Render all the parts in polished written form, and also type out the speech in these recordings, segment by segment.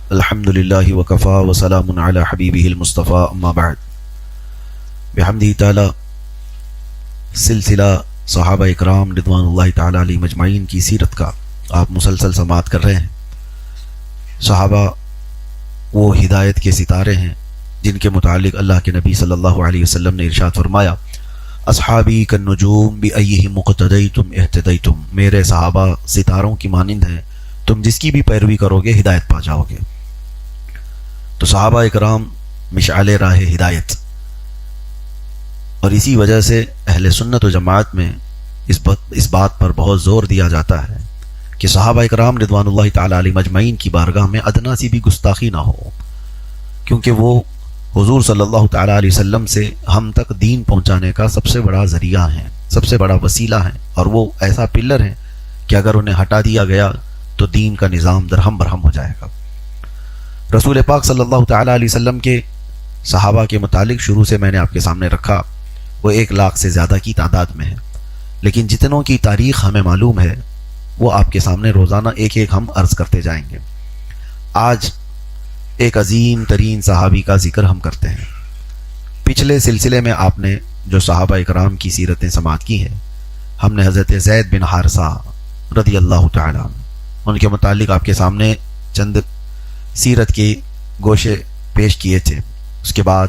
الحمدللہ وکفا وسلام علی حبیبہ المصطفیٰ اما بعد بحمدہ تعالی سلسلہ صحابہ اکرام رضوان اللہ تعالی علیہ مجمعین کی سیرت کا آپ مسلسل سماعت کر رہے ہیں۔ صحابہ وہ ہدایت کے ستارے ہیں جن کے متعلق اللہ کے نبی صلی اللہ علیہ وسلم نے ارشاد فرمایا، اصحابی کالنجوم بأیہم اقتدیتم اہتدیتم، میرے صحابہ ستاروں کی مانند ہیں، تم جس کی بھی پیروی کرو گے ہدایت پا جاؤ گے۔ تو صحابہ اکرام مشعل راہ ہدایت، اور اسی وجہ سے اہل سنت و جماعت میں اس بات پر بہت زور دیا جاتا ہے کہ صحابہ اکرام رضوان اللہ تعالی علیہ مجمعین کی بارگاہ میں ادنا سی بھی گستاخی نہ ہو، کیونکہ وہ حضور صلی اللہ تعالی علیہ وسلم سے ہم تک دین پہنچانے کا سب سے بڑا ذریعہ ہیں، سب سے بڑا وسیلہ ہیں، اور وہ ایسا پلر ہیں کہ اگر انہیں ہٹا دیا گیا تو دین کا نظام درہم برہم ہو جائے گا۔ رسول پاک صلی اللہ تعالی علیہ وسلم کے صحابہ کے متعلق شروع سے میں نے آپ کے سامنے رکھا، وہ 1 لاکھ سے زیادہ کی تعداد میں ہے، لیکن جتنوں کی تاریخ ہمیں معلوم ہے وہ آپ کے سامنے روزانہ ایک ایک ہم عرض کرتے جائیں گے۔ آج ایک عظیم ترین صحابی کا ذکر ہم کرتے ہیں۔ پچھلے سلسلے میں آپ نے جو صحابہ اکرام کی سیرتیں سماعت کی ہیں، ہم نے حضرت زید بن حارثہ رضی اللہ تعالی عنہ ان کے متعلق آپ کے سامنے چند سیرت کے گوشے پیش کیے تھے۔ اس کے بعد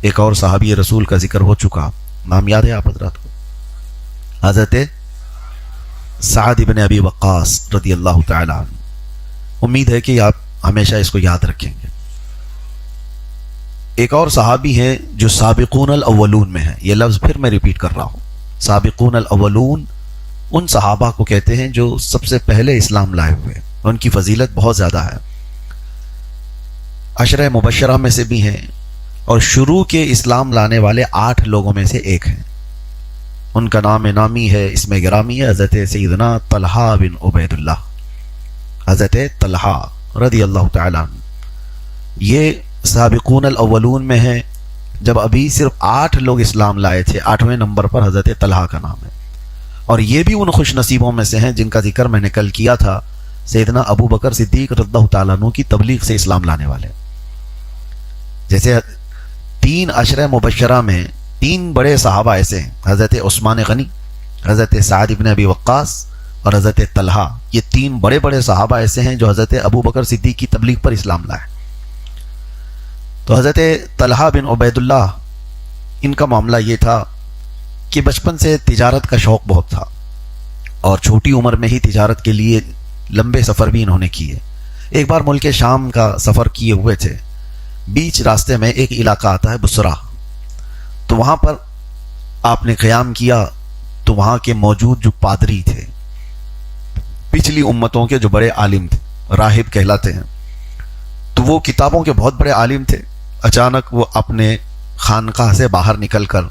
ایک اور صحابی رسول کا ذکر ہو چکا، نام یاد ہے آپ حضرات کو؟ حضرت سعد بن ابی وقاص رضی اللہ تعالی عنہ۔ امید ہے کہ آپ ہمیشہ اس کو یاد رکھیں گے۔ ایک اور صحابی ہیں جو سابقون الاولون میں ہیں، یہ لفظ پھر میں ریپیٹ کر رہا ہوں، سابقون الاولون ان صحابہ کو کہتے ہیں جو سب سے پہلے اسلام لائے ہوئے، ان کی فضیلت بہت زیادہ ہے، عشرہ مبشرہ میں سے بھی ہیں، اور شروع کے اسلام لانے والے 8 لوگوں میں سے ایک ہیں۔ ان کا نام نامی ہے، اسم گرامی ہے حضرت سیدنا طلحہ بن عبید اللہ، حضرت طلحہ رضی اللہ تعالیٰ عنہ۔ یہ سابقون الاولون میں ہیں، جب ابھی صرف 8 لوگ اسلام لائے تھے، 8ویں نمبر پر حضرت طلحہ کا نام ہے، اور یہ بھی ان خوش نصیبوں میں سے ہیں جن کا ذکر میں نے کل کیا تھا، سیدنا ابو بکر صدیق رضی اللہ تعالیٰ عنہ کی تبلیغ سے اسلام لانے والے۔ جیسے 3 عشرہ مبشرہ میں 3 بڑے صحابہ ایسے ہیں، حضرت عثمان غنی، حضرت سعد بن ابی وقاص اور حضرت طلحہ، یہ 3 بڑے بڑے صحابہ ایسے ہیں جو حضرت ابو بکر صدیق کی تبلیغ پر اسلام لائے۔ تو حضرت طلحہ بن عبید اللہ، ان کا معاملہ یہ تھا کہ بچپن سے تجارت کا شوق بہت تھا، اور چھوٹی عمر میں ہی تجارت کے لیے لمبے سفر بھی انہوں نے کیے۔ ایک بار ملک شام کا سفر کیے ہوئے تھے، بیچ راستے میں ایک علاقہ آتا ہے بصرہ، تو وہاں پر آپ نے قیام کیا، تو وہاں کے موجود جو پادری تھے، پچھلی امتوں کے جو بڑے عالم تھے، راہب کہلاتے ہیں، تو وہ کتابوں کے بہت بڑے عالم تھے۔ اچانک وہ اپنے خانقاہ سے باہر نکل کر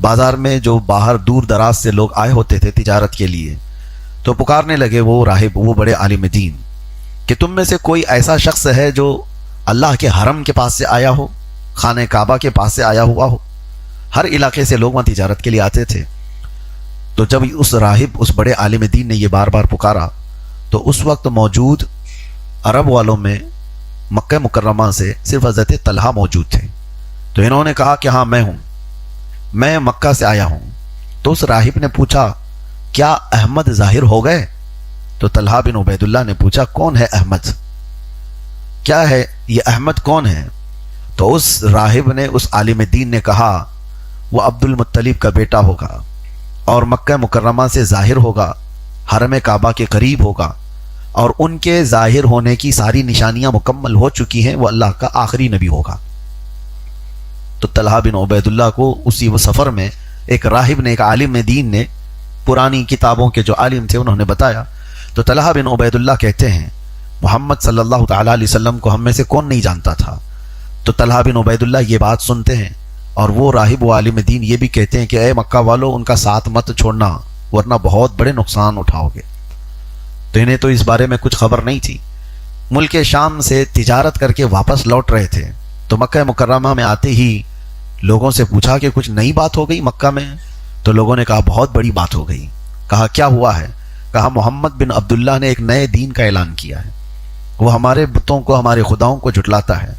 بازار میں جو باہر دور دراز سے لوگ آئے ہوتے تھے تجارت کے لیے، تو پکارنے لگے وہ راہب، وہ بڑے عالم دین، کہ تم میں سے کوئی ایسا شخص ہے جو اللہ کے حرم کے پاس سے آیا ہو، خانہ کعبہ کے پاس سے آیا ہوا ہو؟ ہر علاقے سے لوگ وہاں تجارت کے لیے آتے تھے۔ تو جب اس راہب، اس بڑے عالم دین نے یہ بار بار پکارا، تو اس وقت موجود عرب والوں میں مکہ مکرمہ سے صرف حضرت طلحہ موجود تھے۔ تو انہوں نے کہا کہ ہاں میں ہوں، میں مکہ سے آیا ہوں۔ تو اس راہب نے پوچھا کیا احمد ظاہر ہو گئے؟ تو طلحہ بن عبید اللہ نے پوچھا کون ہے احمد، کیا ہے یہ احمد کون ہے؟ تو اس راہب نے، اس عالم دین نے کہا وہ عبد المطلب کا بیٹا ہوگا، اور مکہ مکرمہ سے ظاہر ہوگا، حرم کعبہ کے قریب ہوگا، اور ان کے ظاہر ہونے کی ساری نشانیاں مکمل ہو چکی ہیں، وہ اللہ کا آخری نبی ہوگا۔ تو طلحہ بن عبید اللہ کو اسی وہ سفر میں ایک راہب نے، ایک عالم دین نے، پرانی کتابوں کے جو عالم تھے انہوں نے بتایا۔ تو طلحہ بن عبید اللہ کہتے ہیں محمد صلی اللہ تعالی علیہ وسلم کو ہم میں سے کون نہیں جانتا تھا؟ تو طلحہ بن عبید اللہ یہ بات سنتے ہیں، اور وہ راہب و عالم دین یہ بھی کہتے ہیں کہ اے مکہ والو، ان کا ساتھ مت چھوڑنا، ورنہ بہت بڑے نقصان اٹھاؤ گے۔ تو انہیں تو اس بارے میں کچھ خبر نہیں تھی۔ ملک شام سے تجارت کر کے واپس لوٹ رہے تھے، تو مکہ مکرمہ میں آتے ہی لوگوں سے پوچھا کہ کچھ نئی بات ہو گئی مکہ میں؟ تو لوگوں نے کہا بہت بڑی بات ہو گئی۔ کہا کیا ہوا ہے؟ کہا محمد بن عبداللہ نے ایک نئے دین کا اعلان کیا ہے، وہ ہمارے بتوں کو، ہمارے خداؤں کو جھٹلاتا ہے۔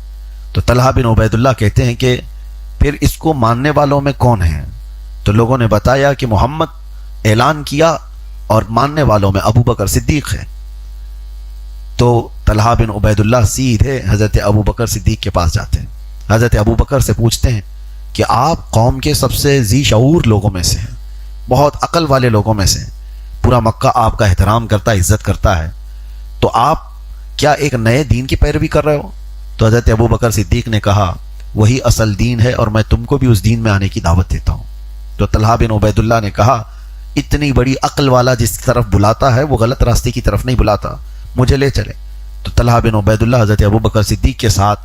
تو طلحہ بن عبید اللہ کہتے ہیں کہ پھر اس کو ماننے والوں میں کون ہیں؟ تو لوگوں نے بتایا کہ محمد اعلان کیا اور ماننے والوں میں ابو بکر صدیق ہے۔ تو طلحہ بن عبید اللہ سیدھے حضرت ابو بکر صدیق کے پاس جاتے ہیں، حضرت ابو بکر سے پوچھتے ہیں کہ آپ قوم کے سب سے ذی شعور لوگوں میں سے ہیں، بہت عقل والے لوگوں میں سے ہیں، پورا مکہ آپ کا احترام کرتا ہے، عزت کرتا ہے، تو آپ کیا ایک نئے دین کی پیروی کر رہے ہو؟ تو حضرت ابو بکر صدیق نے کہا وہی اصل دین ہے اور میں تم کو بھی اس دین میں آنے کی دعوت دیتا ہوں۔ تو طلحہ بن عبید اللہ نے کہا اتنی بڑی عقل والا جس طرف بلاتا ہے وہ غلط راستے کی طرف نہیں بلاتا، مجھے لے چلے۔ تو طلحہ بن عبید اللہ حضرت ابو بکر صدیق کے ساتھ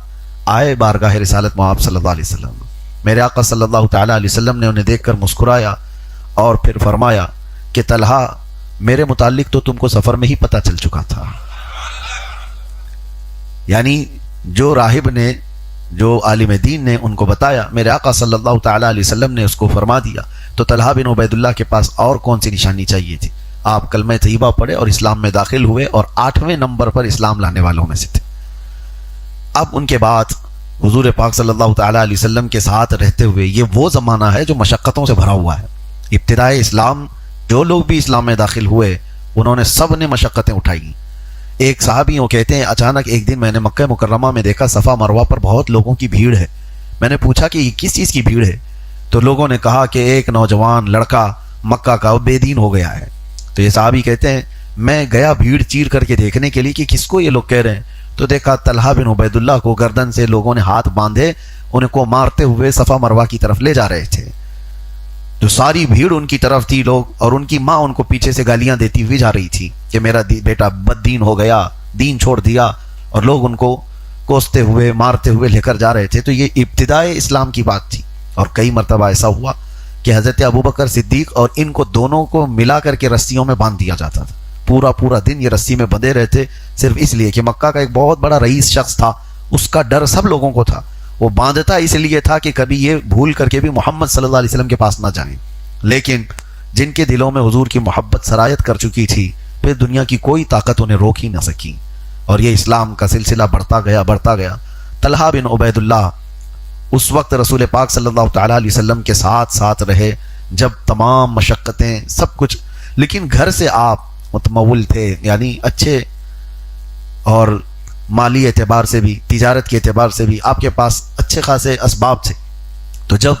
آئے بارگاہ رسالت میں، آپ صلی اللہ علیہ وسلم، میرے آقا صلی اللہ تعالیٰ علیہ وسلم نے انہیں دیکھ کر مسکرایا اور پھر فرمایا کہ طلحہ میرے متعلق تو تم کو سفر میں ہی پتہ چل چکا تھا، یعنی جو راہب نے، جو عالم دین نے ان کو بتایا، میرے آقا صلی اللہ تعالیٰ علیہ وسلم نے اس کو فرما دیا۔ تو طلحہ بن عبید اللہ کے پاس اور کون سی نشانی چاہیے تھی؟ آپ کلمہ طیبہ پڑھے اور اسلام میں داخل ہوئے اور 8ویں نمبر پر اسلام لانے والوں میں سے تھے۔ اب ان کے بعد حضور پاک صلی اللہ تعالیٰ علیہ وسلم کے ساتھ رہتے ہوئے یہ وہ زمانہ ہے جو مشقتوں سے بھرا ہوا ہے۔ ابتدائے اسلام جو لوگ بھی اسلام میں داخل ہوئے انہوں نے سب نے مشقتیں اٹھائی۔ ایک صحابی وہ کہتے ہیں اچانک ایک دن میں نے مکہ مکرمہ میں دیکھا صفا مروہ پر بہت لوگوں کی بھیڑ ہے۔ میں نے پوچھا کہ یہ کس چیز کی بھیڑ ہے؟ تو لوگوں نے کہا کہ ایک نوجوان لڑکا مکہ کا بے دین ہو گیا ہے۔ تو یہ صحابی کہتے ہیں میں گیا بھیڑ چیر کر کے دیکھنے کے لیے کہ کس کو یہ لوگ کہہ رہے ہیں، تو دیکھا طلحہ بن عبید اللہ کو گردن سے لوگوں نے ہاتھ باندھے ان کو مارتے ہوئے صفا مروہ کی طرف لے جا رہے تھے۔ جو ساری بھیڑ ان کی طرف تھی لوگ، اور ان کی ماں ان کو پیچھے سے گالیاں دیتی ہوئی جا رہی تھی کہ میرا بیٹا بد دین ہو گیا، دین چھوڑ دیا، اور لوگ ان کو کوستے ہوئے مارتے ہوئے لے کر جا رہے تھے۔ تو یہ ابتدائے اسلام کی بات تھی، اور کئی مرتبہ ایسا ہوا کہ حضرت ابوبکر صدیق اور ان کو دونوں کو ملا کر کے رسیوں میں باندھ دیا جاتا تھا۔ پورا دن یہ رسی میں بندھے رہتے، صرف اس لیے کہ مکہ کا ایک بہت بڑا رئیس شخص تھا، اس کا ڈر سب لوگوں کو تھا۔ وہ باندھتا اس لیے تھا کہ کبھی یہ بھول کر کے بھی محمد صلی اللہ علیہ وسلم کے پاس نہ جائیں، لیکن جن کے دلوں میں حضور کی محبت سرایت کر چکی تھی، پھر دنیا کی کوئی طاقت انہیں روک ہی نہ سکی، اور یہ اسلام کا سلسلہ بڑھتا گیا۔ طلحہ بن عبید اللہ اس وقت رسول پاک صلی اللہ تعالیٰ علیہ وسلم کے ساتھ رہے جب تمام مشقتیں سب کچھ، لیکن گھر سے آپ متمول تھے، یعنی اچھے، اور مالی اعتبار سے بھی، تجارت کے اعتبار سے بھی آپ کے پاس اچھے خاصے اسباب تھے۔ تو جب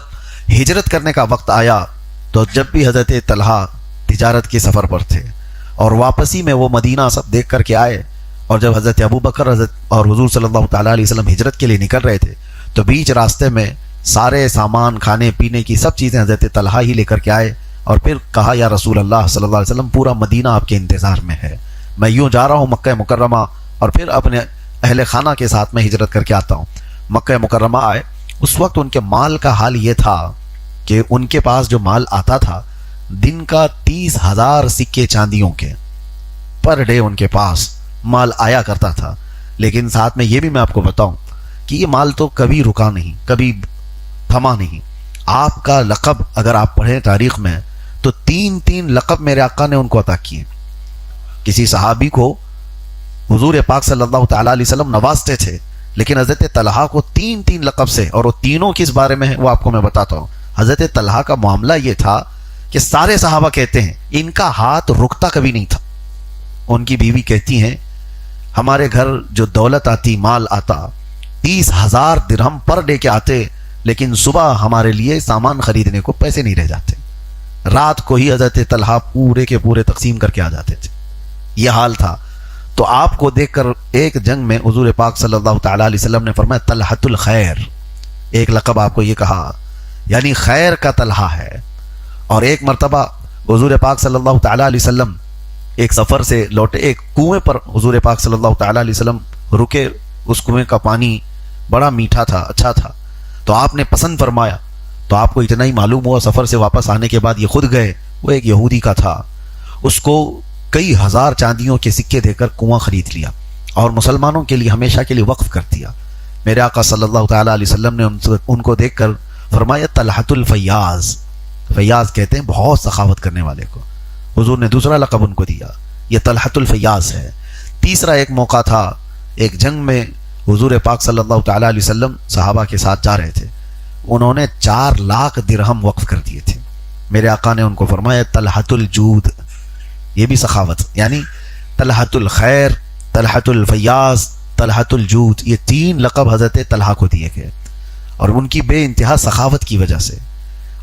ہجرت کرنے کا وقت آیا تو جب بھی حضرت طلحہ تجارت کے سفر پر تھے اور واپسی میں وہ مدینہ سب دیکھ کر کے آئے، اور جب حضرت ابوبکر اور حضور صلی اللہ تعالیٰ علیہ وسلم ہجرت کے لیے نکل رہے تھے تو بیچ راستے میں سارے سامان کھانے پینے کی سب چیزیں حضرت طلحہ ہی لے کر کے آئے، اور پھر کہا یا رسول اللہ صلی اللہ علیہ وسلم پورا مدینہ آپ کے انتظار میں ہے، میں یوں جا رہا ہوں مکہ مکرمہ، اور پھر اپنے اہل خانہ کے ساتھ میں ہجرت کر کے آتا ہوں۔ مکہ مکرمہ آئے، اس وقت ان کے مال کا حال یہ تھا کہ ان کے پاس جو مال آتا تھا دن کا 30,000 سکے چاندیوں کے پر ڈے ان کے پاس مال آیا کرتا تھا۔ لیکن ساتھ میں یہ بھی میں آپ کو بتاؤں کہ یہ مال تو کبھی رکا نہیں، کبھی تھما نہیں۔ آپ کا لقب اگر آپ پڑھیں تاریخ میں تو 3 لقب میرے آقا نے ان کو عطا کیے۔ کسی صحابی کو حضور پاک صلی اللہ تعالیٰ علیہ وسلم نوازتے تھے، لیکن حضرت طلحہ کو 3 لقب سے، اور وہ تینوں کس بارے میں ہیں وہ آپ کو میں بتاتا ہوں۔ حضرت طلحہ کا معاملہ یہ تھا کہ سارے صحابہ کہتے ہیں ان کا ہاتھ رکتا کبھی نہیں تھا۔ ان کی بیوی کہتی ہیں ہمارے گھر جو دولت آتی، مال آتا، 30,000 درہم پر ڈے کے آتے، لیکن صبح ہمارے لیے سامان خریدنے کو پیسے نہیں رہ جاتے، رات کو ہی حضرت طلحہ پورے کے پورے تقسیم کر کے آ جاتے تھے۔ یہ حال تھا۔ تو آپ کو دیکھ کر ایک جنگ میں حضور پاک صلی اللہ تعالیٰ علیہ وسلم نے فرمایا طلحۃ الخیر، ایک لقب آپ کو یہ کہا، یعنی خیر کا طلحہ ہے۔ اور ایک مرتبہ حضور پاک صلی اللہ تعالیٰ علیہ وسلم ایک سفر سے لوٹے، ایک کنویں پر حضور پاک صلی اللہ تعالیٰ علیہ وسلم رکے، اس کنویں کا پانی بڑا میٹھا تھا، اچھا تھا، تو آپ نے پسند فرمایا۔ تو آپ کو اتنا ہی معلوم ہوا سفر سے واپس آنے کے بعد یہ خود گئے، وہ ایک یہودی کا تھا، اس کو کئی ہزار چاندیوں کے سکے دے کر کنواں خرید لیا اور مسلمانوں کے لیے ہمیشہ کے لیے وقف کر دیا۔ میرے آقا صلی اللہ تعالیٰ علیہ وسلم نے ان کو دیکھ کر فرمایا طلحۃ الفیاض، فیاض کہتے ہیں بہت سخاوت کرنے والے کو۔ حضور نے دوسرا لقب ان کو دیا، یہ طلحۃ الفیاض ہے۔ تیسرا ایک موقع تھا ایک جنگ میں حضور پاک صلی اللہ تعالیٰ علیہ وسلم صحابہ کے ساتھ جا رہے تھے. انہوں نے 4 لاکھ درہم وقف کر دیے تھے. میرے آقا نے ان کو فرمایا طلحۃ الجود، یہ بھی سخاوت، یعنی طلحۃ الخیر، طلحۃ الفیاض، طلحۃ الجود، یہ 3 لقب حضرت طلحہ کو دیے گئے اور ان کی بے انتہا سخاوت کی وجہ سے.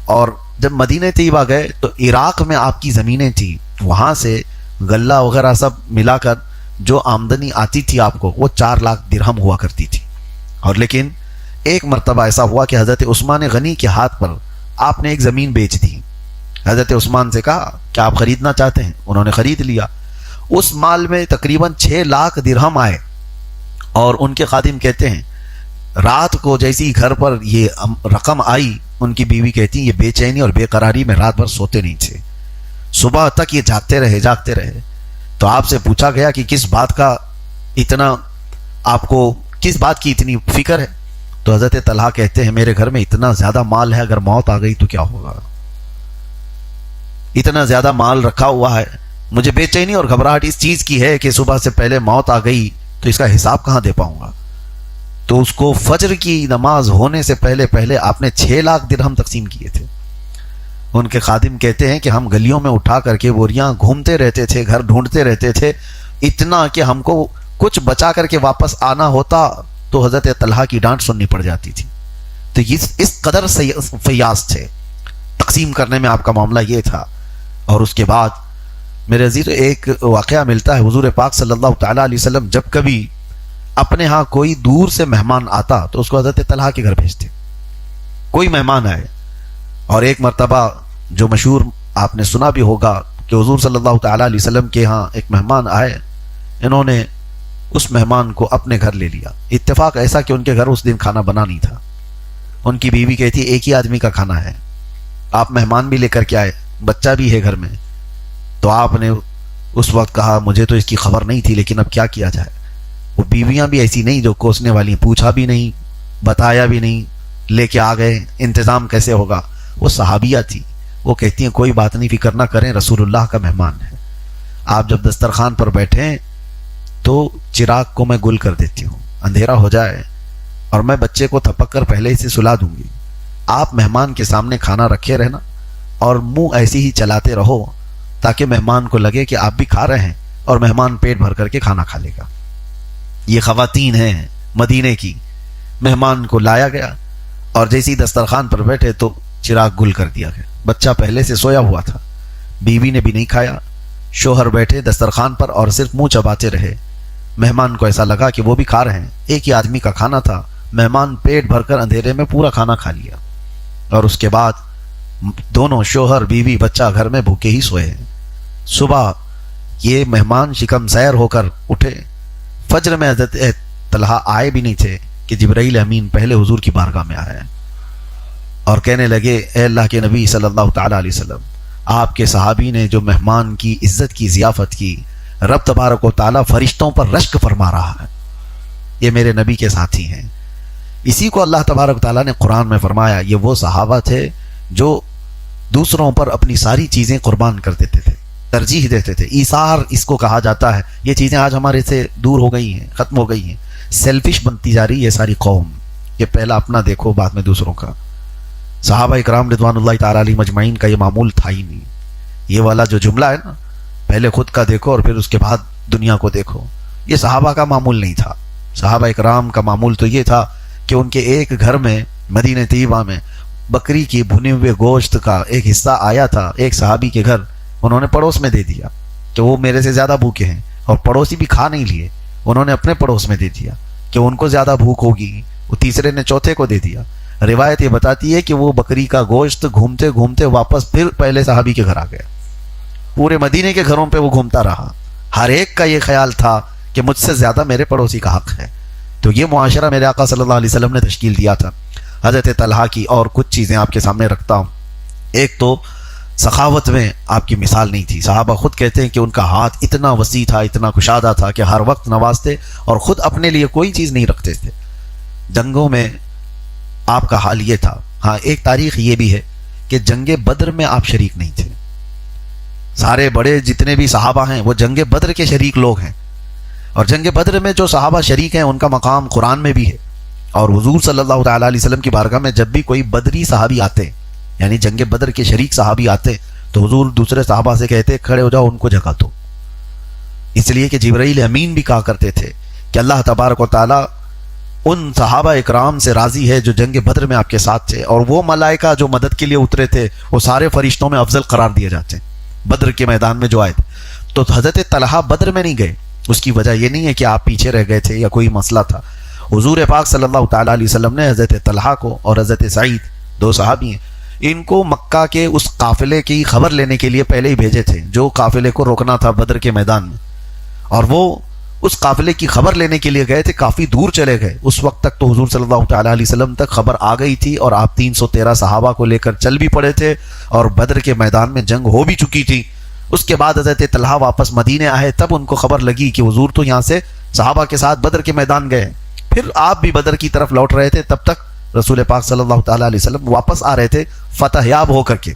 اور جب مدینہ طیبہ گئے تو عراق میں آپ کی زمینیں تھیں، وہاں سے غلہ وغیرہ سب ملا کر جو آمدنی آتی تھی آپ کو وہ 4 لاکھ درہم ہوا کرتی تھی. اور لیکن ایک مرتبہ ایسا ہوا کہ حضرت عثمان غنی کے ہاتھ پر آپ نے ایک زمین بیچ دی. حضرت عثمان سے کہا کہ آپ خریدنا چاہتے ہیں؟ انہوں نے خرید لیا. اس مال میں تقریباً 6 لاکھ درہم آئے. اور ان کے خادم کہتے ہیں رات کو جیسی گھر پر یہ رقم آئی، ان کی بیوی کہتی یہ بے چینی اور بے قراری میں رات بھر سوتے نہیں تھے، صبح تک یہ جاگتے رہے. تو آپ سے پوچھا گیا کہ کس بات کا اتنا، آپ کو کس بات کی اتنی فکر ہے؟ تو حضرت طلحہ کہتے ہیں میرے گھر میں اتنا زیادہ مال ہے، اگر موت آ گئی تو کیا ہوگا؟ اتنا زیادہ مال رکھا ہوا ہے، مجھے بے چینی اور گھبراہٹ اس چیز کی ہے کہ صبح سے پہلے موت آ گئی تو اس کا حساب کہاں دے پاؤں گا؟ تو اس کو فجر کی نماز ہونے سے پہلے آپ نے 6 لاکھ درہم تقسیم کیے تھے. ان کے خادم کہتے ہیں کہ ہم گلیوں میں اٹھا کر کے بوریاں گھومتے رہتے تھے، گھر ڈھونڈتے رہتے تھے، اتنا کہ ہم کو کچھ بچا کر کے واپس آنا ہوتا تو حضرت طلحہ کی ڈانٹ سننی پڑ جاتی تھی. تو اس قدر فیاض تھے، تقسیم کرنے میں آپ کا معاملہ یہ تھا. اور اس کے بعد میرے عزیز ایک واقعہ ملتا ہے، حضور پاک صلی اللہ تعالیٰ علیہ وسلم جب کبھی اپنے ہاں کوئی دور سے مہمان آتا تو اس کو حضرت طلحہ کے گھر بھیجتے. کوئی مہمان آئے، اور ایک مرتبہ جو مشہور آپ نے سنا بھی ہوگا کہ حضور صلی اللہ تعالیٰ علیہ وسلم کے ہاں ایک مہمان آئے، انہوں نے اس مہمان کو اپنے گھر لے لیا. اتفاق ایسا کہ ان کے گھر اس دن کھانا بنا نہیں تھا. ان کی بیوی کہتی ایک ہی آدمی کا کھانا ہے، آپ مہمان بھی لے کر کے آئے، بچہ بھی ہے گھر میں. تو آپ نے اس وقت کہا مجھے تو اس کی خبر نہیں تھی، لیکن اب کیا کیا جائے؟ وہ بیویاں بھی ایسی نہیں جو کوسنے والی، پوچھا بھی نہیں، بتایا بھی نہیں، لے کے آ گئے، انتظام کیسے ہوگا؟ وہ صحابیہ تھی، وہ کہتی ہیں کوئی بات نہیں، فکر نہ کریں، رسول اللہ کا مہمان ہے. آپ جب دسترخوان پر بیٹھیں تو چراغ کو میں گل کر دیتی ہوں، اندھیرا ہو جائے اور میں بچے کو تھپک کر پہلے سے سلا دوں گی. آپ مہمان کے سامنے کھانا رکھے رہنا اور منہ ایسی ہی چلاتے رہو تاکہ مہمان کو لگے کہ آپ بھی کھا رہے ہیں اور مہمان پیٹ بھر کر کے کھانا کھا لے گا. یہ خواتین ہیں مدینے کی. مہمان کو لایا گیا اور جیسے ہی دسترخوان پر بیٹھے تو چراغ گل کر دیا گیا. بچہ پہلے سے سویا ہوا تھا، بیوی نے بھی نہیں کھایا، شوہر بیٹھے دسترخوان پر اور صرف منہ چباتے رہے. مہمان کو ایسا لگا کہ وہ بھی کھا رہے ہیں، ایک ہی آدمی کا کھانا تھا، مہمان پیٹ بھر کر اندھیرے میں پورا کھانا کھا لیا. اور اس کے بعد دونوں شوہر بیوی بچہ گھر میں بھوکے ہی سوئے ہیں. صبح یہ مہمان شکم سیر ہو کر اٹھے. فجر میں حضرت طلحہ آئے بھی نہیں تھے کہ جبرائیل امین پہلے حضور کی بارگاہ میں آئے اور کہنے لگے اے اللہ کے نبی صلی اللہ تعالیٰ علیہ وسلم، آپ کے صحابی نے جو مہمان کی عزت کی ضیافت کی، رب تبارک و تعالیٰ فرشتوں پر رشک فرما رہا ہے. یہ میرے نبی کے ساتھی ہیں. اسی کو اللہ تبارک و تعالیٰ نے قرآن میں فرمایا، یہ وہ صحابہ تھے جو دوسروں پر اپنی ساری چیزیں قربان کر دیتے تھے، ترجیح دیتے تھے. ایثار اس کو کہا جاتا ہے. یہ چیزیں آج ہمارے سے دور ہو گئی ہیں، ختم ہو گئی ہیں. سیلفش بنتی جا رہی ہے ساری قوم، کہ پہلا اپنا دیکھو بعد میں دوسروں کا. صحابہ اکرام رضوان اللہ تعالیٰ علیہ مجمعین کا یہ معمول تھا ہی نہیں. یہ والا جو جملہ ہے نا، پہلے خود کا دیکھو اور پھر اس کے بعد دنیا کو دیکھو، یہ صحابہ کا معمول نہیں تھا. صحابہ اکرام کا معمول تو یہ تھا کہ ان کے ایک گھر میں مدینہ طیبہ میں بکری کی بھنے ہوئے گوشت کا ایک حصہ آیا تھا ایک صحابی کے گھر. انہوں نے پڑوس میں دے دیا کہ وہ میرے سے زیادہ بھوکے ہیں، اور پڑوسی بھی کھا نہیں لیے، انہوں نے اپنے پڑوس میں دے دیا کہ ان کو زیادہ بھوک ہوگی. وہ تیسرے نے چوتھے کو دے دیا. روایت یہ بتاتی ہے کہ وہ بکری کا گوشت گھومتے گھومتے واپس پھر پہلے صحابی کے گھر آ گیا. پورے مدینے کے گھروں پہ وہ گھومتا رہا. ہر ایک کا یہ خیال تھا کہ مجھ سے زیادہ میرے پڑوسی کا حق ہے. تو یہ معاشرہ میرے آقا صلی اللہ علیہ وسلم نے تشکیل دیا تھا. حضرت طلحہ کی اور کچھ چیزیں آپ کے سامنے رکھتا ہوں. ایک تو سخاوت میں آپ کی مثال نہیں تھی. صحابہ خود کہتے ہیں کہ ان کا ہاتھ اتنا وسیع تھا، اتنا کشادہ تھا کہ ہر وقت نوازتے اور خود اپنے لیے کوئی چیز نہیں رکھتے تھے. جنگوں میں آپ کا حال یہ تھا. ہاں ایک تاریخ یہ بھی ہے کہ جنگ بدر میں آپ شریک نہیں تھے. سارے بڑے جتنے بھی صحابہ ہیں وہ جنگ بدر کے شریک لوگ ہیں، اور جنگ بدر میں جو صحابہ شریک ہیں ان کا مقام قرآن میں بھی ہے. اور حضور صلی اللہ تعالیٰ علیہ وسلم کی بارگاہ میں جب بھی کوئی بدری صحابی آتے ہیں, یعنی جنگ بدر کے شریک صحابی آتے ہیں, تو حضور دوسرے صحابہ سے کہتے کھڑے ہو جاؤ, ان کو جگہ دو. اس لیے کہ جبرائیل امین بھی کہا کرتے تھے کہ اللہ تبارک و تعالیٰ ان صحابہ اکرام سے راضی ہے جو جنگ بدر میں آپ کے ساتھ تھے, اور وہ ملائکہ جو مدد کے لیے اترے تھے وہ سارے فرشتوں میں افضل قرار دیے جاتے ہیں بدر کے میدان میں جو آئے تھے. تو حضرت طلحہ بدر میں نہیں گئے, اس کی وجہ یہ نہیں ہے کہ آپ پیچھے رہ گئے تھے یا کوئی مسئلہ تھا. حضور پاک صلی اللہ تعالیٰ علیہ وسلم نے حضرت طلحہ کو اور حضرت سعید, دو صحابی ہیں, ان کو مکہ کے اس قافلے کی خبر لینے کے لیے پہلے ہی بھیجے تھے جو قافلے کو روکنا تھا بدر کے میدان میں. اور وہ اس قافلے کی خبر لینے کے لیے گئے تھے, کافی دور چلے گئے. اس وقت تک تو حضور صلی اللہ تعالیٰ علیہ وسلم تک خبر آ گئی تھی, اور آپ 313 صحابہ کو لے کر چل بھی پڑے تھے, اور بدر کے میدان میں جنگ ہو بھی چکی تھی. اس کے بعد حضرت طلحہ واپس مدینے آئے, تب ان کو خبر لگی کہ حضور تو یہاں سے صحابہ کے ساتھ بدر کے میدان گئے. پھر آپ بھی بدر کی طرف لوٹ رہے تھے, تب تک رسول پاک صلی اللہ تعالیٰ علیہ وسلم واپس آ رہے تھے فتح یاب ہو کر کے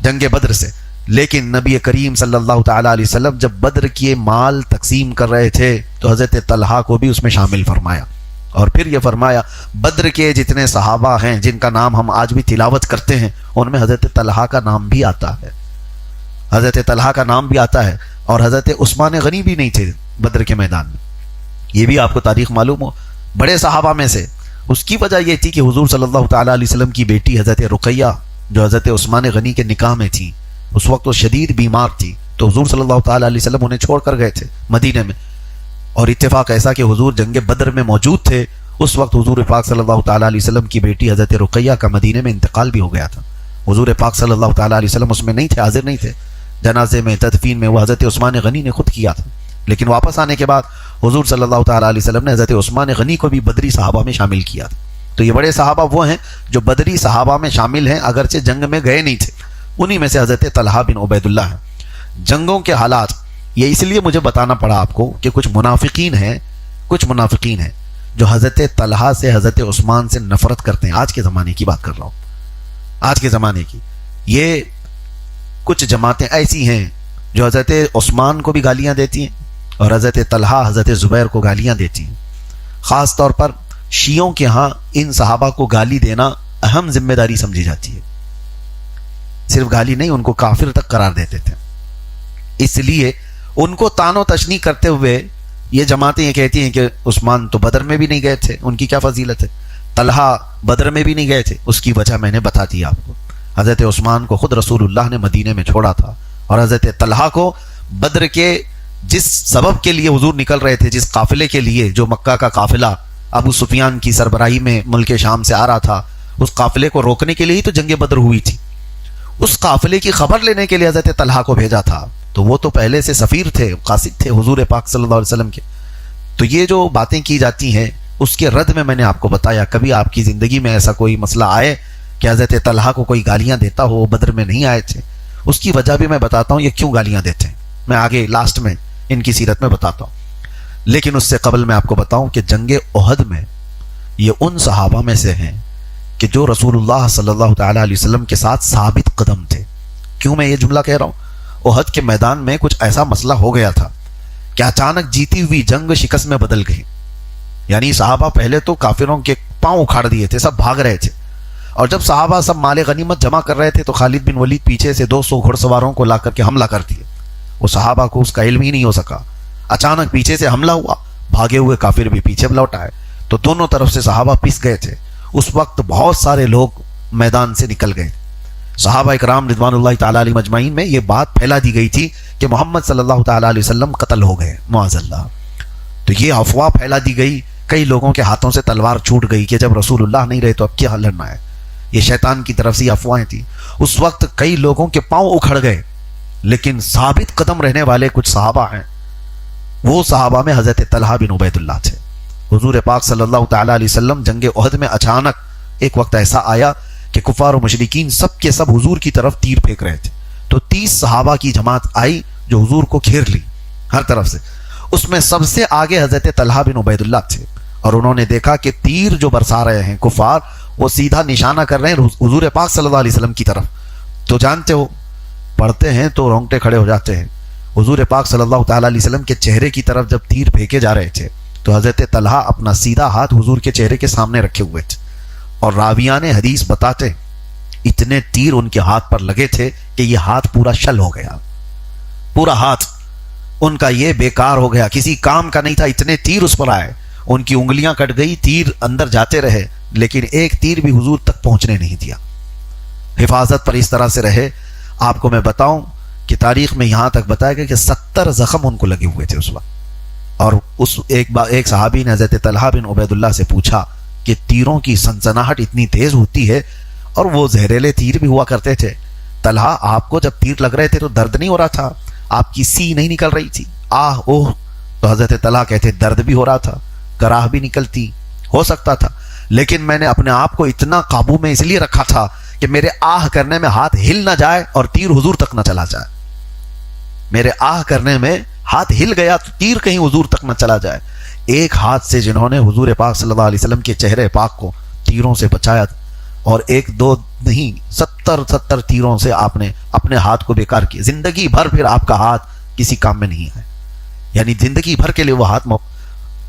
جنگ بدر سے. لیکن نبی کریم صلی اللہ تعالیٰ علیہ وسلم جب بدر کے مال تقسیم کر رہے تھے تو حضرت طلحہ کو بھی اس میں شامل فرمایا, اور پھر یہ فرمایا بدر کے جتنے صحابہ ہیں جن کا نام ہم آج بھی تلاوت کرتے ہیں ان میں حضرت طلحہ کا نام بھی آتا ہے, حضرت طلحہ کا نام بھی آتا ہے. اور حضرت عثمان غنی بھی نہیں تھے بدر کے میدان میں, یہ بھی آپ کو تاریخ معلوم ہو, بڑے صحابہ میں سے. اس کی وجہ یہ تھی کہ حضور صلی اللہ تعالیٰ علیہ وسلم کی بیٹی حضرت رقیہ جو حضرت عثمان غنی کے نکاح میں تھی, اس وقت وہ شدید بیمار تھی, تو حضور صلی اللہ تعالیٰ علیہ وسلم انہیں چھوڑ کر گئے تھے مدینے میں. اور اتفاق ایسا کہ حضور جنگ بدر میں موجود تھے, اس وقت حضور پاک صلی اللہ تعالیٰ علیہ وسلم کی بیٹی حضرت رقیہ کا مدینے میں انتقال بھی ہو گیا تھا. حضور پاک صلی اللہ تعالیٰ علیہ وسلم اس میں نہیں تھے, حاضر نہیں تھے. جنازے میں تدفین میں وہ حضرت عثمان غنی نے خود کیا تھا, لیکن واپس آنے کے بعد حضور صلی اللہ تعالیٰ علیہ وسلم نے حضرت عثمان غنی کو بھی بدری صحابہ میں شامل کیا تھا. تو یہ بڑے صحابہ وہ ہیں جو بدری صحابہ میں شامل ہیں, اگرچہ جنگ میں گئے نہیں تھے. انہی میں سے حضرت طلحہ بن عبید اللہ ہیں. جنگوں کے حالات یہ اس لیے مجھے بتانا پڑا آپ کو کہ کچھ منافقین ہیں جو حضرت طلحہ سے حضرت عثمان سے نفرت کرتے ہیں. آج کے زمانے کی بات کر رہا ہوں, آج کے زمانے کی. یہ کچھ جماعتیں ایسی ہیں جو حضرت عثمان کو بھی گالیاں دیتی ہیں اور حضرت طلحہ حضرت زبیر کو گالیاں دیتی ہیں. خاص طور پر شیعوں کے ہاں ان صحابہ کو گالی دینا اہم ذمہ داری سمجھی جاتی ہے. صرف گالی نہیں, ان کو کافر تک قرار دیتے تھے. اس لیے ان کو تان و تشنیع کرتے ہوئے یہ جماعتیں یہ کہتی ہیں کہ عثمان تو بدر میں بھی نہیں گئے تھے, ان کی کیا فضیلت ہے. طلحہ بدر میں بھی نہیں گئے تھے, اس کی وجہ میں نے بتا دی آپ کو. حضرت عثمان کو خود رسول اللہ نے مدینے میں چھوڑا تھا, اور حضرت طلحہ کو بدر کے جس سبب کے لیے حضور نکل رہے تھے, جس قافلے کے لیے, جو مکہ کا قافلہ ابو سفیان کی سربراہی میں ملک شام سے آ رہا تھا, اس قافلے کو روکنے کے لیے ہی تو جنگ بدر ہوئی تھی. اس قافلے کی خبر لینے کے لیے حضرت طلحہ کو بھیجا تھا. تو وہ تو پہلے سے سفیر تھے, قاصد تھے حضور پاک صلی اللہ علیہ وسلم کے. تو یہ جو باتیں کی جاتی ہیں اس کے رد میں نے آپ کو بتایا, کبھی آپ کی زندگی میں ایسا کوئی مسئلہ آئے کہ حضرت طلحہ کو کوئی گالیاں دیتا ہو, بدر میں نہیں آئے تھے, اس کی وجہ بھی میں بتاتا ہوں یہ کیوں گالیاں دیتے ہیں. میں آگے لاسٹ میں ان کی سیرت میں بتاتا ہوں. لیکن اس سے قبل میں آپ کو بتاؤں کہ جنگ احد میں یہ ان صحابہ میں سے ہیں کہ جو رسول اللہ صلی اللہ تعالیٰ علیہ وسلم کے ساتھ ثابت قدم تھے. کیوں میں یہ جملہ کہہ رہا ہوں؟ احد کے میدان میں کچھ ایسا مسئلہ ہو گیا تھا کہ اچانک جیتی ہوئی جنگ شکست میں بدل گئی. یعنی صحابہ پہلے تو کافروں کے پاؤں اکھاڑ دیے تھے, سب بھاگ رہے تھے, اور جب صحابہ سب مال غنیمت جمع کر رہے تھے تو خالد بن ولید پیچھے سے 200 گھڑ سواروں کو لا کر کے حملہ کر دیے. وہ صحابہ کو اس کا علم ہی نہیں ہو سکا, اچانک پیچھے سے حملہ ہوا, بھاگے ہوئے کافر بھی پیچھے لوٹ آئے, تو دونوں طرف سے صحابہ پس گئے تھے. اس وقت بہت سارے لوگ میدان سے نکل گئے. صحابہ اکرام رضوان اللہ تعالیٰ علیہ مجمعین میں یہ بات پھیلا دی گئی تھی کہ محمد صلی اللہ تعالیٰ علیہ وسلم قتل ہو گئے معاذ اللہ. تو یہ افواہ پھیلا دی گئی, کئی لوگوں کے ہاتھوں سے تلوار چھوٹ گئی کہ جب رسول اللہ نہیں رہے تو اب کیا لڑنا ہے. یہ شیطان کی طرف سے یہ افواہیں تھی. اس وقت کئی لوگوں کے پاؤں اکھڑ گئے, لیکن ثابت قدم رہنے والے کچھ صحابہ ہیں. وہ صحابہ میں حضرت طلحہ بن عبید اللہ تھے. حضور پاک صلی اللہ تعالیٰ علیہ وسلم جنگ احد میں اچانک ایک وقت ایسا آیا کہ کفار و مشرکین سب کے سب حضور کی طرف تیر پھینک رہے تھے. تو 30 صحابہ کی جماعت آئی جو حضور کو گھیر لی ہر طرف سے. اس میں سب سے آگے حضرت طلحہ بن عبید اللہ تھے, اور انہوں نے دیکھا کہ تیر جو برسا رہے ہیں کفار, وہ سیدھا نشانہ کر رہے ہیں حضور پاک صلی اللہ علیہ وسلم کی طرف. تو جانتے ہو, پڑھتے ہیں تو رونگٹے کھڑے ہو جاتے ہیں. حضور پاک صلی اللہ تعالیٰ علیہ وسلم کے چہرے کی طرف جب تیر پھینکے جا رہے تھے تو حضرت طلحہ اپنا سیدھا ہاتھ حضور کے چہرے کے سامنے رکھے ہوئے تھے، اور راویان حدیث بتاتے اتنے تیر ان کے ہاتھ پر لگے تھے کہ یہ ہاتھ پورا شل ہو گیا، پورا ہاتھ ان کا یہ بیکار ہو گیا، کسی کام کا نہیں تھا، اتنے تیر اس پر آئے، ان کی انگلیاں کٹ گئی، تیر اندر جاتے رہے لیکن ایک تیر بھی حضور تک پہنچنے نہیں دیا، حفاظت پر اس طرح سے رہے۔ آپ کو میں بتاؤں کہ تاریخ میں یہاں تک بتایا گیا کہ 70 زخم ان کو لگے ہوئے تھے اس وقت، اور اس ایک صحابی نے حضرت طلحہ بن عبید اللہ سے پوچھا کہ تیروں کی سنسناہٹ اتنی تیز ہوتی ہے، اور وہ زہریلے تیر بھی ہوا کرتے تھے، طلحہ آپ کو جب تیر لگ رہے تھے تو درد نہیں ہو رہا تھا؟ آپ کی سی نہیں نکل رہی تھی؟ آہ اوہ! تو حضرت طلحہ کہتے درد بھی ہو رہا تھا، کراہ بھی نکلتی ہو سکتا تھا، لیکن میں نے اپنے آپ کو اتنا قابو میں اس لیے رکھا تھا کہ میرے آہ کرنے میں ہاتھ ہل نہ جائے اور تیر حضور تک نہ چلا جائے، میرے آہ کرنے میں ہاتھ ہل گیا تو تیر کہیں حضور تک نہ چلا جائے۔ ایک ہاتھ سے جنہوں نے حضور پاک صلی اللہ علیہ وسلم کے چہرے پاک کو تیروں سے بچایا، اور ایک دو نہیں 70 تیروں سے آپ نے اپنے ہاتھ کو بیکار کیا، زندگی بھر پھر آپ کا ہاتھ کسی کام میں نہیں ہے، یعنی زندگی بھر کے لیے وہ ہاتھ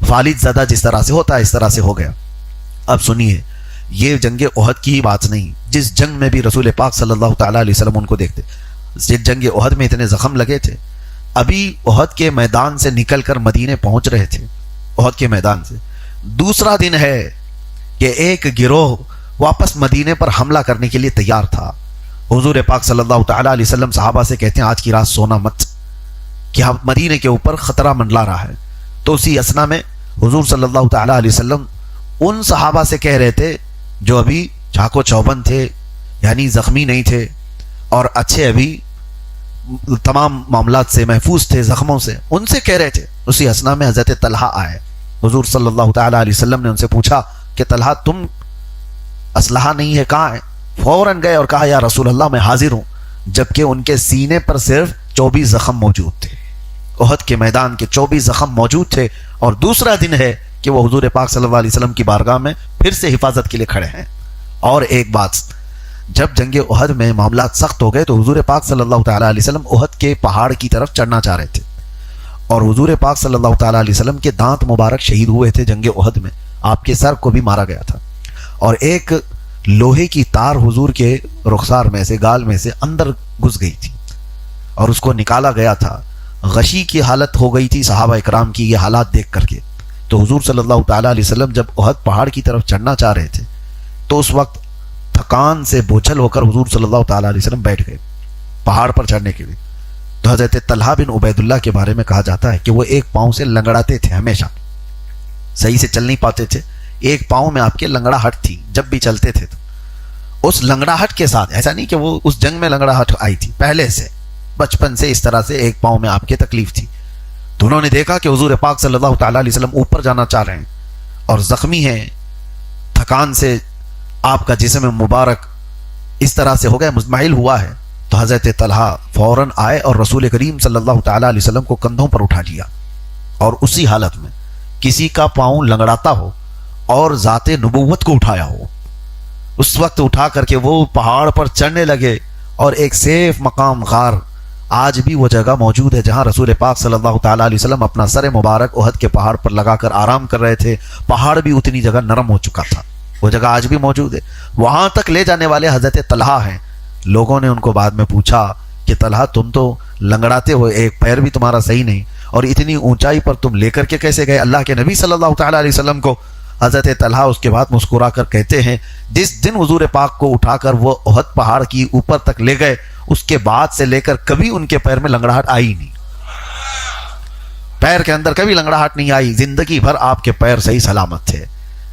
فالج زدہ جس طرح سے ہوتا ہے اس طرح سے ہو گیا۔ اب سنیے، یہ جنگ احد کی بات نہیں، جس جنگ میں بھی رسول پاک صلی اللہ تعالیٰ علیہ وسلم ان کو دیکھتے، جس جنگ احد میں اتنے زخم لگے تھے، ابھی احد کے میدان سے نکل کر مدینے پہنچ رہے تھے، احد کے میدان سے دوسرا دن ہے کہ ایک گروہ واپس مدینے پر حملہ کرنے کے لیے تیار تھا۔ حضور پاک صلی اللہ تعالیٰ علیہ وسلم صحابہ سے کہتے ہیں آج کی رات سونا مت، کہ مدینے کے اوپر خطرہ منڈلا رہا ہے۔ تو اسی اسنا میں حضور صلی اللہ تعالیٰ علیہ وسلم ان صحابہ سے کہہ رہے تھے جو ابھی چاقو چوبند تھے، یعنی زخمی نہیں تھے اور اچھے ابھی تمام معاملات سے محفوظ تھے، زخموں سے، ان سے کہہ رہے تھے۔ اسی اسنا میں حضرت طلحہ آئے، حضور صلی اللہ تعالیٰ علیہ وسلم نے ان سے پوچھا کہ طلحہ تم اسلحہ نہیں ہے کہاں ہے؟ فوراً گئے اور کہا یا رسول اللہ میں حاضر ہوں، جبکہ ان کے سینے پر صرف 24 زخم موجود تھے، احد کے میدان کے 24 زخم موجود تھے، اور دوسرا دن ہے کہ وہ حضور پاک صلی اللہ علیہ وسلم کی بارگاہ میں پھر سے حفاظت کے لیے کھڑے ہیں۔ اور ایک بات، جب جنگ احد میں معاملات سخت ہو گئے تو حضور پاک صلی اللہ تعالیٰ علیہ وسلم احد کے پہاڑ کی طرف چڑھنا چاہ رہے تھے، اور حضور پاک صلی اللہ تعالیٰ علیہ وسلم کے دانت مبارک شہید ہوئے تھے جنگ احد میں، آپ کے سر کو بھی مارا گیا تھا، اور ایک لوہے کی تار حضور کے رخسار میں سے، گال میں سے اندر گھس گئی تھی اور اس کو نکالا گیا تھا۔ غشی کی حالت ہو گئی تھی صحابہ اکرام کی یہ حالات دیکھ کر کے۔ تو حضور صلی اللہ تعالیٰ علیہ وسلم جب احد پہاڑ کی طرف چڑھنا چاہ رہے تھے تو اس وقت تھکان سے بوجھل ہو کر حضور صلی اللہ تعالیٰ علیہ وسلم بیٹھ گئے پہاڑ پر چڑھنے کے لیے۔ تو حضرت طلحہ بن عبید اللہ کے بارے میں کہا جاتا ہے کہ وہ ایک پاؤں سے لنگڑاتے تھے، ہمیشہ صحیح سے چل نہیں پاتے تھے، ایک پاؤں میں آپ کے لنگڑاہٹ تھی، جب بھی چلتے تھے تو اس لنگڑاہٹ کے ساتھ، ایسا نہیں کہ وہ اس جنگ میں لنگڑاہٹ آئی تھی، پہلے سے بچپن سے اس طرح سے ایک پاؤں میں آپ کے تکلیف تھی۔ تو انہوں نے دیکھا کہ حضور پاک صلی اللہ تعالیٰ علیہ وسلم اوپر جانا چاہ رہے ہیں اور زخمی ہیں، تھکان سے آپ کا جسم مبارک اس طرح سے ہو گیا، مزمحل ہوا ہے۔ تو حضرت طلحہ فوراً آئے اور رسول کریم صلی اللہ تعالیٰ علیہ وسلم کو کندھوں پر اٹھا لیا، اور اسی حالت میں کسی کا پاؤں لنگڑاتا ہو اور ذات نبوت کو اٹھایا ہو، اس وقت اٹھا کر کے وہ پہاڑ پر چڑھنے لگے، اور ایک سیف مقام غار آج بھی وہ جگہ موجود ہے جہاں رسول پاک صلی اللہ تعالیٰ علیہ وسلم اپنا سر مبارک احد کے پہاڑ پر لگا کر آرام کر رہے تھے، پہاڑ بھی اتنی جگہ نرم ہو چکا تھا، وہ جگہ آج بھی موجود ہے، وہاں تک لے جانے والے حضرت طلحہ ہیں۔ لوگوں نے ان کو بعد میں پوچھا کہ طلحہ تم تو لنگڑاتے ہو، ایک پیر بھی تمہارا صحیح نہیں، اور اتنی اونچائی پر تم لے کر کے کیسے گئے اللہ کے نبی صلی اللہ تعالیٰ علیہ وسلم کو؟ حضرت طلحہ اس کے بعد مسکرا کر کہتے ہیں جس دن حضور پاک کو اٹھا کر وہ احد پہاڑ کی اوپر تک لے گئے، اس کے بعد سے لے کر کبھی ان کے پیر میں لنگڑاہٹ آئی نہیں، پیر کے اندر کبھی لنگڑاہٹ نہیں آئی، زندگی بھر آپ کے پیر صحیح سلامت تھے۔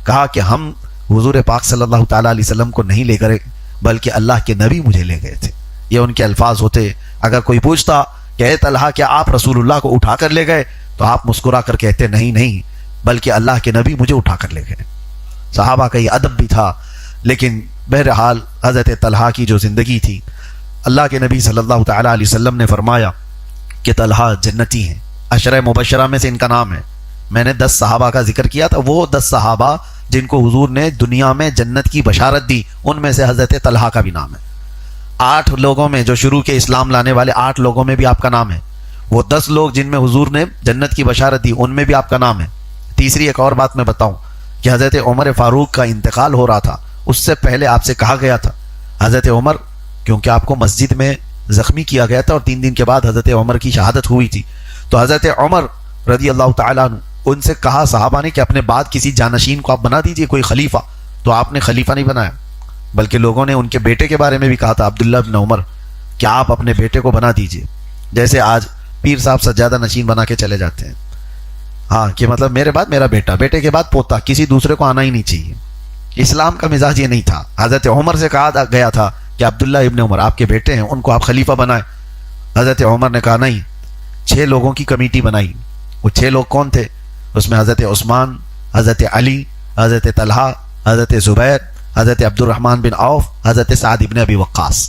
کہا کہ ہم حضور پاک صلی اللہ تعالیٰ علیہ وسلم کو نہیں لے گئے بلکہ اللہ کے نبی مجھے لے گئے تھے، یہ ان کے الفاظ ہوتے۔ اگر کوئی پوچھتا کہ اے طلحہ کیا آپ رسول اللہ کو اٹھا کر لے گئے، تو آپ مسکرا کر کہتے نہیں بلکہ اللہ کے نبی مجھے اٹھا کر لے گئے۔ صحابہ کا یہ ادب بھی تھا، لیکن بہرحال حضرت طلحہ کی جو زندگی تھی، اللہ کے نبی صلی اللہ تعالیٰ علیہ وسلم نے فرمایا کہ طلحہ جنتی ہیں، عشرہ مبشرہ میں سے ان کا نام ہے۔ میں نے 10 صحابہ کا ذکر کیا تھا، وہ 10 صحابہ جن کو حضور نے دنیا میں جنت کی بشارت دی، ان میں سے حضرت طلحہ کا بھی نام ہے۔ 8 لوگوں میں جو شروع کے اسلام لانے والے 8 لوگوں میں بھی آپ کا نام ہے، وہ 10 لوگ جن میں حضور نے جنت کی بشارت دی ان میں بھی آپ کا نام ہے۔ تیسری ایک اور بات میں بتاؤں کہ حضرت عمر فاروق کا انتقال ہو رہا تھا، اس سے پہلے آپ سے کہا گیا تھا حضرت عمر، کیونکہ آپ کو مسجد میں زخمی کیا گیا تھا اور 3 دن کے بعد حضرت عمر کی شہادت ہوئی تھی، تو حضرت عمر رضی اللہ تعالیٰ عنہ ان سے کہا صحابہ نے کہ اپنے بعد کسی جانشین کو آپ بنا دیجئے، کوئی خلیفہ، تو آپ نے خلیفہ نہیں بنایا، بلکہ لوگوں نے ان کے بیٹے کے بارے میں بھی کہا تھا عبداللہ بن عمر کہ آپ اپنے بیٹے کو بنا دیجئے، جیسے آج پیر صاحب سجادہ نشین بنا کے چلے جاتے ہیں، ہاں کہ مطلب میرے بعد میرا بیٹا، بیٹے کے بعد پوتا، کسی دوسرے کو آنا ہی نہیں چاہیے۔ اسلام کا مزاج یہ نہیں تھا۔ حضرت عمر سے کہا گیا تھا کہ عبداللہ ابن عمر آپ کے بیٹے ہیں، ان کو آپ خلیفہ بنائیں، حضرت عمر نے کہا نہیں، 6 لوگوں کی کمیٹی بنائی۔ وہ 6 لوگ کون تھے؟ اس میں حضرت عثمان، حضرت علی، حضرت طلحہ، حضرت زبیر، حضرت عبد الرحمن بن عوف، حضرت سعد ابن ابی وقاص،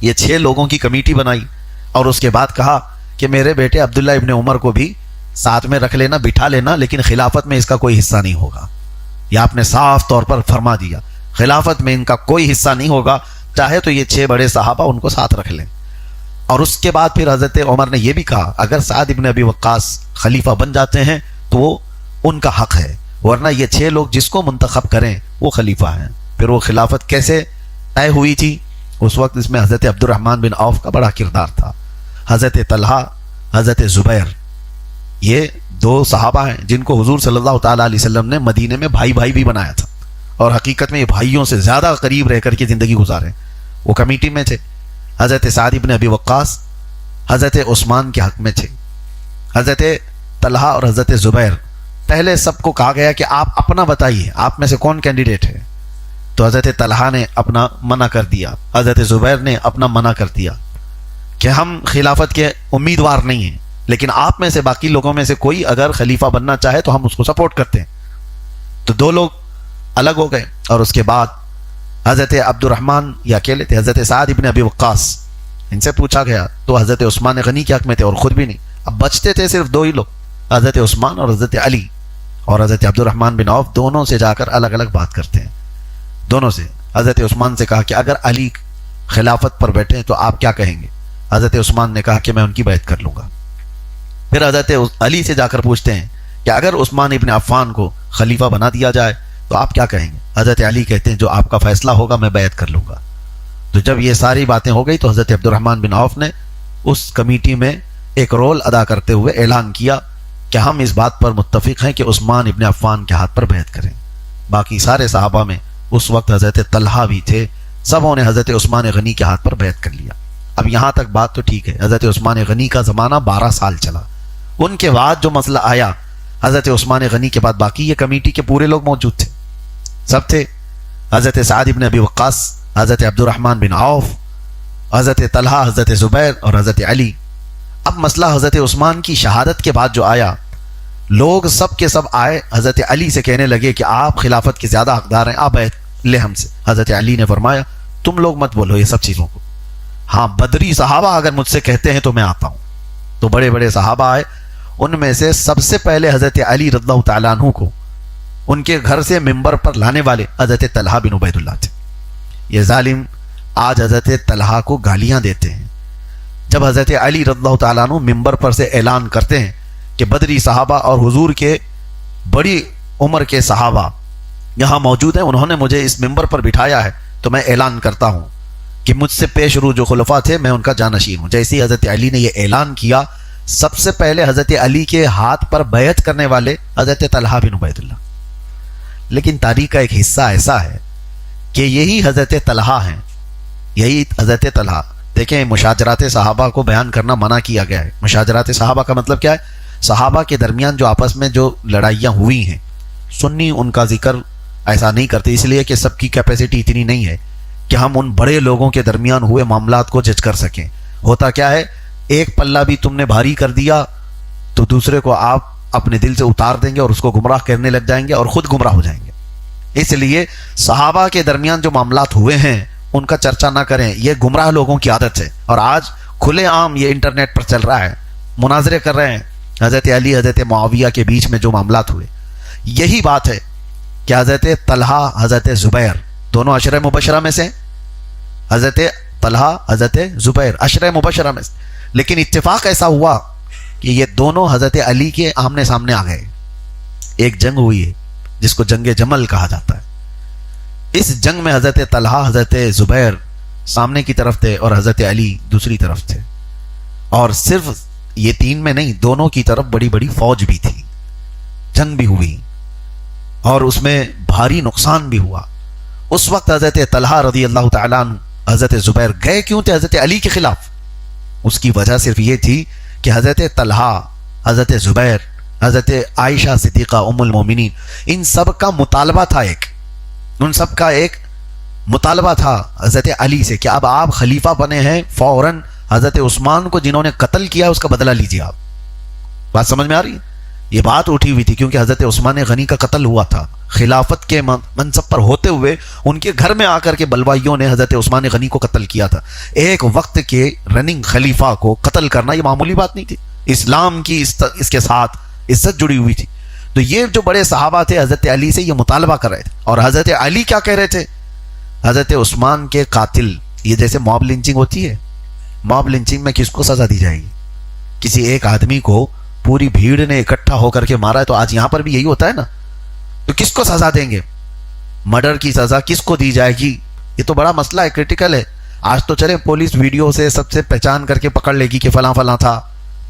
یہ 6 لوگوں کی کمیٹی بنائی، اور اس کے بعد کہا کہ میرے بیٹے عبداللہ ابن عمر کو بھی ساتھ میں رکھ لینا، بٹھا لینا، لیکن خلافت میں اس کا کوئی حصہ نہیں ہوگا۔ یہ آپ نے صاف طور پر فرما دیا، خلافت میں ان کا کوئی حصہ نہیں ہوگا، چاہے تو یہ 6 بڑے صحابہ ان کو ساتھ رکھ لیں۔ اور اس کے بعد پھر حضرت عمر نے یہ بھی کہا اگر سعد ابن ابی وقاص خلیفہ بن جاتے ہیں تو وہ ان کا حق ہے، ورنہ یہ 6 لوگ جس کو منتخب کریں وہ خلیفہ ہیں۔ پھر وہ خلافت کیسے طے ہوئی تھی؟ اس وقت اس میں حضرت عبد الرحمن بن عوف کا بڑا کردار تھا، حضرت طلحہ، حضرت زبیر، یہ 2 صحابہ ہیں جن کو حضور صلی اللہ تعالیٰ علیہ وسلم نے مدینے میں بھائی بھائی بھی بنایا تھا، اور حقیقت میں یہ بھائیوں سے زیادہ قریب رہ کر کے زندگی گزارے، وہ کمیٹی میں تھے۔ حضرت سعد ابن ابی وقاص حضرت عثمان کے حق میں تھے، حضرت طلحہ اور حضرت زبیر، پہلے سب کو کہا گیا کہ آپ اپنا بتائیے آپ میں سے کون کینڈیڈیٹ ہے، تو حضرت طلحہ نے اپنا منع کر دیا، حضرت زبیر نے اپنا منع کر دیا کہ ہم خلافت کے امیدوار نہیں ہیں، لیکن آپ میں سے باقی لوگوں میں سے کوئی اگر خلیفہ بننا چاہے تو ہم اس کو سپورٹ کرتے ہیں۔ تو 2 لوگ الگ ہو گئے، اور اس کے بعد حضرت عبد الرحمن یہ اکیلے تھے، حضرت سعد ابن ابی وقاص، ان سے پوچھا گیا تو حضرت عثمان غنی کے حق میں تھے اور خود بھی نہیں، اب بچتے تھے صرف 2 ہی لوگ، حضرت عثمان اور حضرت علی، اور حضرت عبد الرحمن بن عوف دونوں سے جا کر الگ الگ بات کرتے ہیں، دونوں سے۔ حضرت عثمان سے کہا کہ اگر علی خلافت پر بیٹھے تو آپ کیا کہیں گے؟ حضرت عثمان نے کہا کہ میں ان کی بیعت کر لوں گا۔ پھر حضرت علی سے جا کر پوچھتے ہیں کہ اگر عثمان ابن عفان کو خلیفہ بنا دیا جائے تو آپ کیا کہیں گے؟ حضرت علی کہتے ہیں جو آپ کا فیصلہ ہوگا میں بیعت کر لوں گا۔ تو جب یہ ساری باتیں ہو گئی تو حضرت عبد الرحمن بن عوف نے اس کمیٹی میں ایک رول ادا کرتے ہوئے اعلان کیا کہ ہم اس بات پر متفق ہیں کہ عثمان ابن عفان کے ہاتھ پر بیعت کریں۔ باقی سارے صحابہ میں اس وقت حضرت طلحہ بھی تھے، سبوں نے حضرت عثمان غنی کے ہاتھ پر بیعت کر لیا۔ اب یہاں تک بات تو ٹھیک ہے، حضرت عثمان غنی کا زمانہ 12 سال چلا، ان کے بعد جو مسئلہ آیا حضرت عثمان غنی کے بعد باقی یہ کمیٹی کے پورے لوگ موجود تھے، سب تھے، حضرت سعد ابن ابی وقاص، حضرت عبد الرحمن بن عوف، حضرت طلحہ، حضرت زبیر اور حضرت علی۔ اب مسئلہ حضرت عثمان کی شہادت کے بعد جو آیا، لوگ سب کے سب آئے حضرت علی سے کہنے لگے کہ آپ خلافت کے زیادہ حقدار ہیں، آپ بیعت لیں ہم سے۔ حضرت علی نے فرمایا تم لوگ مت بولو یہ سب چیزوں کو، ہاں بدری صحابہ اگر مجھ سے کہتے ہیں تو میں آتا ہوں۔ تو بڑے بڑے صحابہ آئے، ان میں سے سب سے پہلے حضرت علی رضی اللہ تعالیٰ عنہ کو ان کے گھر سے ممبر پر لانے والے حضرت طلحہ بن عبید اللہ تھے۔ یہ ظالم آج حضرت طلحہ کو گالیاں دیتے ہیں۔ جب حضرت علی رضی اللہ تعالیٰ عنہ ممبر پر سے اعلان کرتے ہیں کہ بدری صحابہ اور حضور کے بڑی عمر کے صحابہ یہاں موجود ہیں، انہوں نے مجھے اس ممبر پر بٹھایا ہے، تو میں اعلان کرتا ہوں کہ مجھ سے پیش رو جو خلفاء تھے میں ان کا جانشین ہوں۔ جیسے ہی حضرت علی نے یہ اعلان کیا، سب سے پہلے حضرت علی کے ہاتھ پر بیعت کرنے والے حضرت طلحہ بن عبید اللہ۔ لیکن تاریخ کا ایک حصہ ایسا ہے کہ یہی حضرت طلحہ ہیں، یہی حضرت طلحہ، دیکھیں مشاجرات صحابہ کو بیان کرنا منع کیا گیا ہے۔ مشاجرات صحابہ کا مطلب کیا ہے؟ صحابہ کے درمیان جو آپس میں جو لڑائیاں ہوئی ہیں، سنی ان کا ذکر ایسا نہیں کرتے، اس لیے کہ سب کی کیپیسٹی اتنی نہیں ہے کہ ہم ان بڑے لوگوں کے درمیان ہوئے معاملات کو جج کر سکیں۔ ہوتا کیا ہے، ایک پلہ بھی تم نے بھاری کر دیا تو دوسرے کو آپ اپنے دل سے اتار دیں گے اور اس کو گمراہ کرنے لگ جائیں گے اور خود گمراہ ہو جائیں گے۔ اس لیے صحابہ کے درمیان جو معاملات ہوئے ہیں ان کا چرچا نہ کریں، یہ گمراہ لوگوں کی عادت ہے، اور آج کھلے عام یہ انٹرنیٹ پر چل رہا ہے، مناظرے کر رہے ہیں حضرت علی حضرت معاویہ کے بیچ میں جو معاملات ہوئے۔ یہی بات ہے کہ حضرت طلحہ حضرت زبیر دونوں عشرہ مبشرہ میں سے، حضرت طلحہ حضرت زبیر عشرہ مبشرہ میں سے، لیکن اتفاق ایسا ہوا کہ یہ دونوں حضرت علی کے آمنے سامنے آ گئے. ایک جنگ ہوئی ہے جس کو جنگ جمل کہا جاتا ہے. اس جنگ میں حضرت طلحہ حضرت زبیر سامنے کی طرف تھے اور حضرت علی دوسری طرف تھے. اور صرف یہ تین میں نہیں، دونوں کی طرف بڑی بڑی فوج بھی تھی. جنگ بھی ہوئی اور اس میں بھاری نقصان بھی ہوا. اس وقت حضرت طلحہ رضی اللہ تعالیٰ عنہ حضرت زبیر گئے کیوں تھے حضرت علی کے خلاف؟ اس کی وجہ صرف یہ تھی کہ حضرت طلحہ، حضرت زبیر، حضرت عائشہ صدیقہ ام المومنین، ان سب کا مطالبہ تھا، ان سب کا ایک مطالبہ تھا حضرت علی سے کہ اب آپ خلیفہ بنے ہیں، فوراً حضرت عثمان کو جنہوں نے قتل کیا اس کا بدلہ لیجیے. آپ بات سمجھ میں آ رہی ہے؟ یہ بات اٹھی ہوئی تھی کیونکہ حضرت عثمان غنی کا قتل ہوا تھا. خلافت کے منصب پر ہوتے ہوئے ان کے گھر میں آ کر کے بلوائیوں نے حضرت عثمان غنی کو قتل کیا تھا. ایک وقت کے رننگ خلیفہ کو قتل کرنا یہ معمولی بات نہیں تھی. اسلام کی اس کے ساتھ عزت جڑی ہوئی تھی. تو یہ جو بڑے صحابہ تھے حضرت علی سے یہ مطالبہ کر رہے تھے. اور حضرت علی کیا کہہ رہے تھے؟ حضرت عثمان کے قاتل، یہ جیسے موب لنچنگ ہوتی ہے، موب لنچنگ میں کس کو سزا دی جائے گی؟ کسی ایک آدمی کو پوری بھیڑ نے اکٹھا ہو کر کے مارا ہے. تو آج یہاں پر بھی یہی ہوتا ہے نا. تو کس کو سزا دیں گے؟ مرڈر کی سزا کس کو دی جائے گی؟ یہ تو بڑا مسئلہ ہے، کریٹیکل ہے. آج تو چلے پولیس ویڈیو سے سب سے پہچان کر کے پکڑ لے گی کہ فلاں فلاں تھا.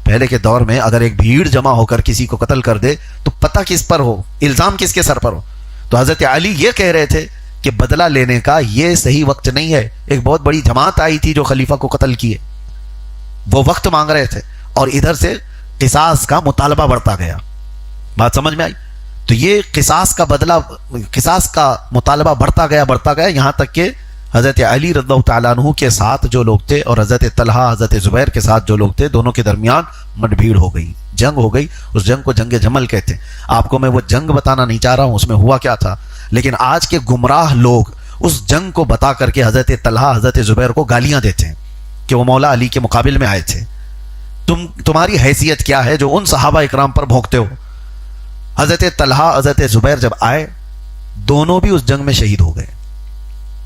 پہلے کے دور میں اگر ایک بھیڑ جمع ہو کر کسی کو قتل کر دے تو پتہ کس پر ہو، الزام کس کے سر پر ہو. تو حضرت علی یہ کہہ رہے تھے کہ بدلہ لینے کا یہ صحیح وقت نہیں ہے. ایک بہت بڑی جماعت آئی تھی جو خلیفہ کو قتل کیے، وہ وقت مانگ رہے تھے اور ادھر سے قصاص کا مطالبہ بڑھتا گیا. بات سمجھ میں آئی؟ تو یہ قصاص کا بدلہ، قصاص کا مطالبہ بڑھتا گیا یہاں تک کہ حضرت علی رضی اللہ تعالیٰ عنہ کے ساتھ جو لوگ تھے اور حضرت طلحہ حضرت زبیر کے ساتھ جو لوگ تھے، دونوں کے درمیان مٹ بھیڑ ہو گئی، جنگ ہو گئی. اس جنگ کو جنگ جمل کہتے ہیں. آپ کو میں وہ جنگ بتانا نہیں چاہ رہا ہوں اس میں ہوا کیا تھا، لیکن آج کے گمراہ لوگ اس جنگ کو بتا کر کے حضرت طلحہ حضرت زبیر کو گالیاں دیتے ہیں کہ وہ مولا علی کے مقابل میں آئے تھے. تمہاری حیثیت کیا ہے جو ان صحابہ اکرام پر بھونکتے ہو؟ حضرت طلحہ حضرت زبیر جب آئے، دونوں بھی اس جنگ میں شہید ہو گئے،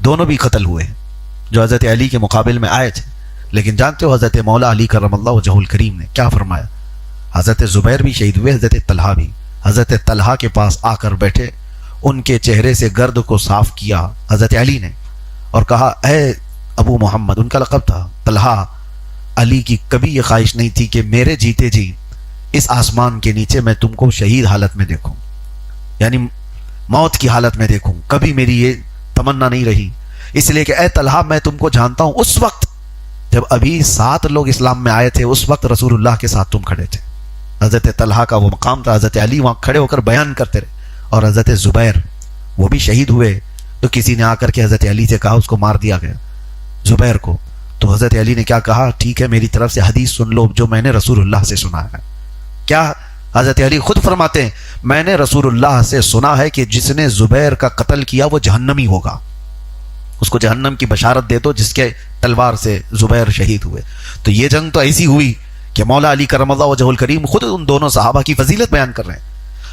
دونوں بھی قتل ہوئے جو حضرت علی کے مقابل میں آئے تھے. لیکن جانتے ہو حضرت مولا علی کرم اللہ وجہہ الکریم نے کیا فرمایا؟ حضرت زبیر بھی شہید ہوئے، حضرت طلحہ بھی. حضرت طلحہ کے پاس آ کر بیٹھے، ان کے چہرے سے گرد کو صاف کیا حضرت علی نے اور کہا اے ابو محمد، ان کا لقب تھا طلحہ. علی کی کبھی یہ خواہش نہیں تھی کہ میرے جیتے جی اس آسمان کے نیچے میں تم کو شہید حالت میں دیکھوں، یعنی موت کی حالت میں دیکھوں. کبھی میری یہ تمنا نہیں رہی. اس لیے کہ اے طلحہ، میں تم کو جانتا ہوں، اس وقت جب ابھی 7 لوگ اسلام میں آئے تھے اس وقت رسول اللہ کے ساتھ تم کھڑے تھے. حضرت طلحہ کا وہ مقام تھا. حضرت علی وہاں کھڑے ہو کر بیان کرتے رہے. اور حضرت زبیر وہ بھی شہید ہوئے تو کسی نے آ کر کے حضرت علی سے کہا اس کو مار دیا گیا زبیر کو. تو حضرت علی نے کیا کہا؟ ٹھیک ہے، میری طرف سے حدیث سن لو جو میں نے رسول اللہ سے سنا ہے. کیا حضرت علی خود فرماتے ہیں میں نے رسول اللہ سے سنا ہے کہ جس نے زبیر کا قتل کیا وہ جہنمی ہوگا، اس کو جہنم کی بشارت دے دو جس کے تلوار سے زبیر شہید ہوئے. تو یہ جنگ تو ایسی ہوئی کہ مولا علی کرم اللہ وجہہ الکریم خود ان دونوں صحابہ کی فضیلت بیان کر رہے ہیں.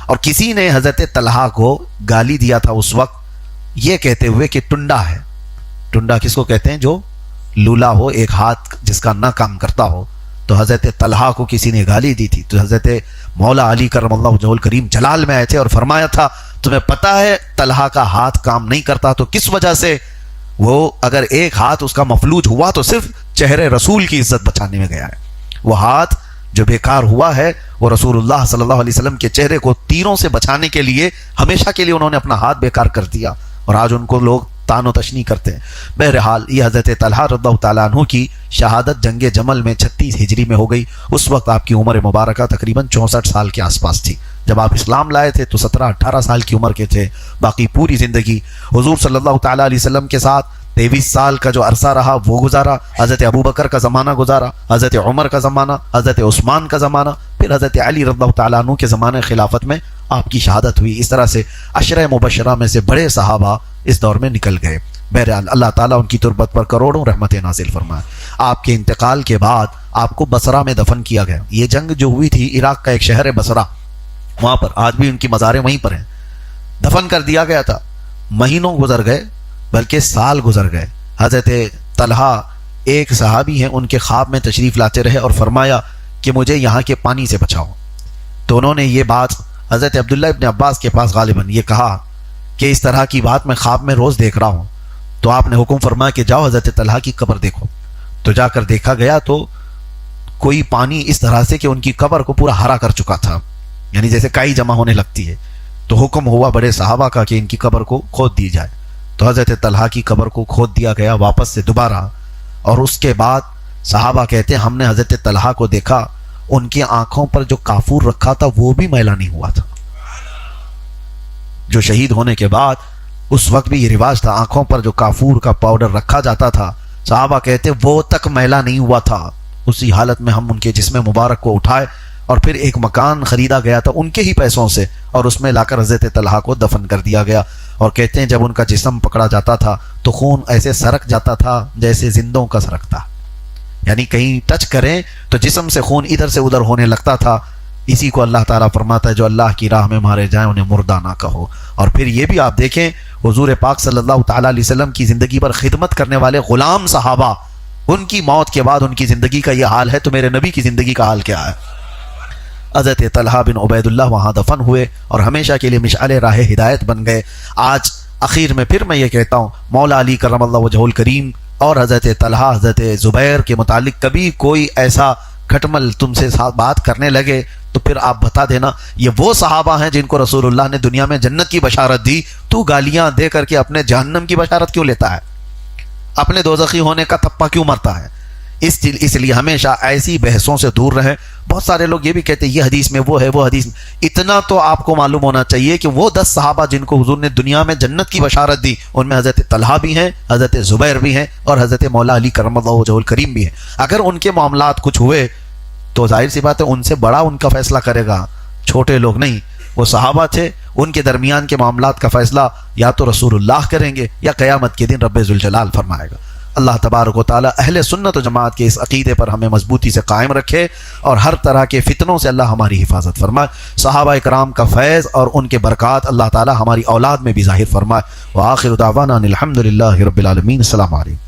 اور کسی نے حضرت طلحہ کو گالی دیا تھا اس وقت یہ کہتے ہوئے کہ ٹنڈا ہے. ٹنڈا کس کو کہتے ہیں؟ جو لولا ہو، ایک ہاتھ جس کا نہ کام کرتا ہو. تو حضرت طلحہ کو کسی نے گالی دی تھی. تو حضرت مولا علی کرم اللہ وجہہ الکریم جلال میں آئے تھے اور فرمایا تھا تمہیں پتہ ہے طلحہ کا ہاتھ کام نہیں کرتا تو کس وجہ سے؟ وہ اگر ایک ہاتھ اس کا مفلوج ہوا تو صرف چہرے رسول کی عزت بچانے میں گیا ہے. وہ ہاتھ جو بیکار ہوا ہے وہ رسول اللہ صلی اللہ علیہ وسلم کے چہرے کو تیروں سے بچانے کے لیے ہمیشہ کے لیے انہوں نے اپنا ہاتھ بیکار کر دیا اور آج ان کو لوگ تان و تشنی کرتے ہیں. بہرحال یہ حضرت طلحہ رضی اللہ تعالیٰ عنہ کی شہادت جنگ جمل میں 36 ہجری میں ہو گئی. اس وقت آپ کی عمر مبارکہ تقریباً 64 سال کے آس پاس تھی. جب آپ اسلام لائے تھے تو 17-18 سال کی عمر کے تھے. باقی پوری زندگی حضور صلی اللہ تعالیٰ علیہ وسلم کے ساتھ 23 سال کا جو عرصہ رہا وہ گزارا. حضرت ابوبکر کا زمانہ گزارا، حضرت عمر کا زمانہ، حضرت عثمان کا زمانہ، پھر حضرت علی رضی اللہ تعالیٰ عنہ کے زمانے خلافت میں آپ کی شہادت ہوئی. اس طرح سے عشرہ مبشرہ میں سے بڑے صحابہ اس دور میں نکل گئے. بہرحال اللہ تعالیٰ ان کی تربت پر کروڑوں رحمتیں نازل فرمائے. آپ کے انتقال کے بعد آپ کو بصرہ میں دفن کیا گیا. یہ جنگ جو ہوئی تھی عراق کا ایک شہر ہے بصرہ، وہاں پر آج بھی ان کی مزاریں وہیں پر ہیں. دفن کر دیا گیا تھا. مہینوں گزر گئے بلکہ سال گزر گئے. حضرت طلحہ ایک صحابی ہیں، ان کے خواب میں تشریف لاتے رہے اور فرمایا کہ مجھے یہاں کے پانی سے بچاؤ۔ تو انہوں نے یہ بات حضرت عبداللہ ابن عباس کے پاس غالباً یہ کہا کہ اس طرح کی بات میں خواب میں روز دیکھ رہا ہوں۔ تو آپ نے حکم فرمایا کہ جاؤ حضرت طلحہ کی قبر دیکھو۔ تو جا کر دیکھا گیا تو کوئی پانی اس طرح سے کہ ان کی قبر کو پورا ہرا کر چکا تھا، یعنی جیسے کائی جمع ہونے لگتی ہے۔ تو حکم ہوا بڑے صحابہ کا کہ ان کی قبر کو کھود دی جائے۔ تو حضرت طلحہ کی قبر کو کھود دیا گیا واپس سے دوبارہ، اور اس کے بعد صحابہ کہتے ہیں ہم نے حضرت طلحہ کو دیکھا، ان کی آنکھوں پر جو کافور رکھا تھا وہ بھی میلا نہیں ہوا تھا۔ جو شہید ہونے کے بعد اس وقت بھی یہ رواج تھا، آنکھوں پر جو کافور کا پاؤڈر رکھا جاتا تھا، صحابہ کہتے وہ تک میلا نہیں ہوا تھا۔ اسی حالت میں ہم ان کے جسم مبارک کو اٹھائے اور پھر ایک مکان خریدا گیا تھا ان کے ہی پیسوں سے، اور اس میں لا کر حضرت طلحہ کو دفن کر دیا گیا۔ اور کہتے ہیں جب ان کا جسم پکڑا جاتا تھا تو خون ایسے سرک جاتا تھا جیسے زندوں کا سرکتا، یعنی کہیں ٹچ کریں تو جسم سے خون ادھر سے ادھر ہونے لگتا تھا۔ اسی کو اللہ تعالیٰ فرماتا ہے جو اللہ کی راہ میں مارے جائیں انہیں مردہ نہ کہو۔ اور پھر یہ بھی آپ دیکھیں حضور پاک صلی اللہ تعالیٰ علیہ وسلم کی زندگی پر خدمت کرنے والے غلام صحابہ، ان کی موت کے بعد ان کی زندگی کا یہ حال ہے تو میرے نبی کی زندگی کا حال کیا ہے؟ حضرت طلحہ بن عبید اللہ وہاں دفن ہوئے اور ہمیشہ کے لیے مشعل راہ ہدایت بن گئے۔ آج اخیر میں پھر میں یہ کہتا ہوں، مولا علی کرم اللہ وجہہ الکریم اور حضرت طلحہ حضرت زبیر کے متعلق کبھی کوئی ایسا کھٹمل تم سے بات کرنے لگے تو پھر آپ بتا دینا یہ وہ صحابہ ہیں جن کو رسول اللہ نے دنیا میں جنت کی بشارت دی، تو گالیاں دے کر کے اپنے جہنم کی بشارت کیوں لیتا ہے؟ اپنے دوزخی ہونے کا تپا کیوں مرتا ہے؟ اس لیے ہمیشہ ایسی بحثوں سے دور رہیں۔ بہت سارے لوگ یہ بھی کہتے ہیں یہ حدیث میں وہ ہے، وہ حدیث میں، اتنا تو آپ کو معلوم ہونا چاہیے کہ وہ 10 صحابہ جن کو حضور نے دنیا میں جنت کی بشارت دی، ان میں حضرت طلحہ بھی ہیں، حضرت زبیر بھی ہیں اور حضرت مولا علی کرم اللہ وجہہ الکریم بھی ہیں۔ اگر ان کے معاملات کچھ ہوئے تو ظاہر سی بات ہے ان سے بڑا ان کا فیصلہ کرے گا، چھوٹے لوگ نہیں۔ وہ صحابہ تھے، ان کے درمیان کے معاملات کا فیصلہ یا تو رسول اللہ کریں گے یا قیامت کے دن رب ذوالجلال فرمائے گا۔ اللہ تبارک و تعالی اہل سنت و جماعت کے اس عقیدے پر ہمیں مضبوطی سے قائم رکھے اور ہر طرح کے فتنوں سے اللہ ہماری حفاظت فرمائے۔ صحابہ کرام کا فیض اور ان کے برکات اللہ تعالی ہماری اولاد میں بھی ظاہر فرمائے۔ وآخر دعوانا الحمدللہ رب العالمین۔ السلام علیکم۔